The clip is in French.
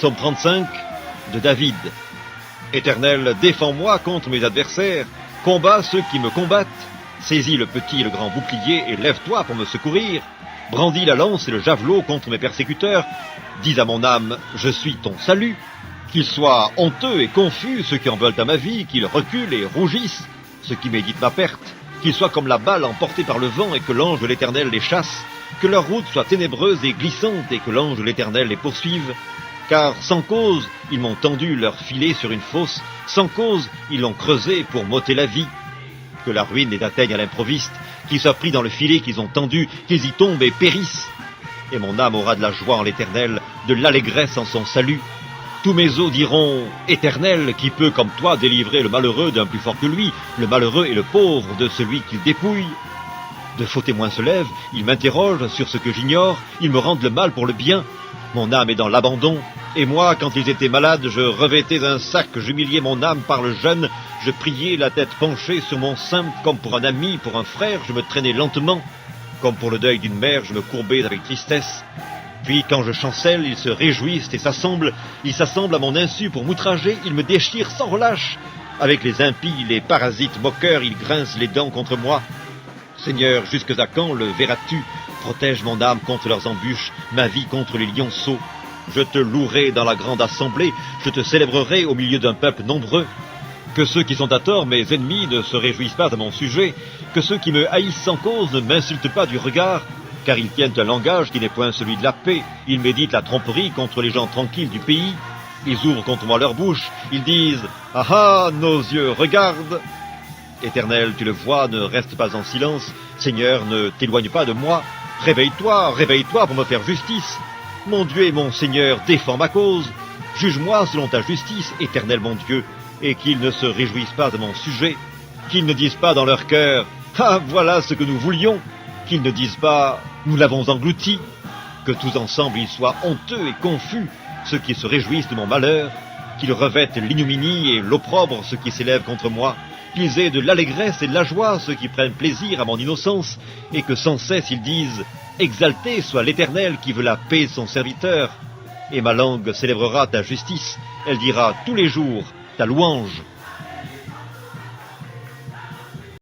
Psaume 35 de David. Éternel, défends-moi contre mes adversaires, combats ceux qui me combattent. Saisis le petit et le grand bouclier et lève-toi pour me secourir. Brandis la lance et le javelot contre mes persécuteurs. Dis à mon âme, je suis ton salut. Qu'ils soient honteux et confus ceux qui en veulent à ma vie, qu'ils reculent et rougissent ceux qui méditent ma perte. Qu'ils soient comme la balle emportée par le vent et que l'ange de l'Éternel les chasse. Que leur route soit ténébreuse et glissante et que l'ange de l'Éternel les poursuive. Car sans cause, ils m'ont tendu leur filet sur une fosse, sans cause, ils l'ont creusé pour m'ôter la vie. Que la ruine les atteigne à l'improviste, qu'ils soient pris dans le filet qu'ils ont tendu, qu'ils y tombent et périssent. Et mon âme aura de la joie en l'Éternel, de l'allégresse en son salut. Tous mes os diront, Éternel, qui peut comme toi délivrer le malheureux d'un plus fort que lui, le malheureux et le pauvre de celui qu'il dépouille. De faux témoins se lèvent, ils m'interrogent sur ce que j'ignore, ils me rendent le mal pour le bien. Mon âme est dans l'abandon, et moi, quand ils étaient malades, je revêtais un sac, j'humiliais mon âme par le jeûne, je priais la tête penchée sur mon sein, comme pour un ami, pour un frère, je me traînais lentement, comme pour le deuil d'une mère, je me courbais avec tristesse. Puis, quand je chancelle, ils se réjouissent et s'assemblent, ils s'assemblent à mon insu pour m'outrager, ils me déchirent sans relâche. Avec les impies, les parasites moqueurs, ils grincent les dents contre moi. Seigneur, jusque à quand le verras-tu? Protège mon âme contre leurs embûches, ma vie contre les lionceaux. Je te louerai dans la grande assemblée, je te célébrerai au milieu d'un peuple nombreux. Que ceux qui sont à tort, mes ennemis, ne se réjouissent pas à mon sujet, que ceux qui me haïssent sans cause ne m'insultent pas du regard, car ils tiennent un langage qui n'est point celui de la paix, ils méditent la tromperie contre les gens tranquilles du pays, ils ouvrent contre moi leur bouche, ils disent « Ah ah, nos yeux regardent !» Éternel, tu le vois, ne reste pas en silence, Seigneur, ne t'éloigne pas de moi, réveille-toi, réveille-toi pour me faire justice. Mon Dieu et mon Seigneur, défends ma cause. Juge-moi selon ta justice, Éternel mon Dieu, et qu'ils ne se réjouissent pas de mon sujet, qu'ils ne disent pas dans leur cœur « Ah, voilà ce que nous voulions !» qu'ils ne disent pas « Nous l'avons englouti !» Que tous ensemble ils soient honteux et confus, ceux qui se réjouissent de mon malheur, qu'ils revêtent l'ignominie et l'opprobre ceux qui s'élèvent contre moi, qu'ils aient de l'allégresse et de la joie ceux qui prennent plaisir à mon innocence, et que sans cesse ils disent « Exalté soit l'Éternel qui veut la paix de son serviteur !» Et ma langue célébrera ta justice, elle dira tous les jours ta louange.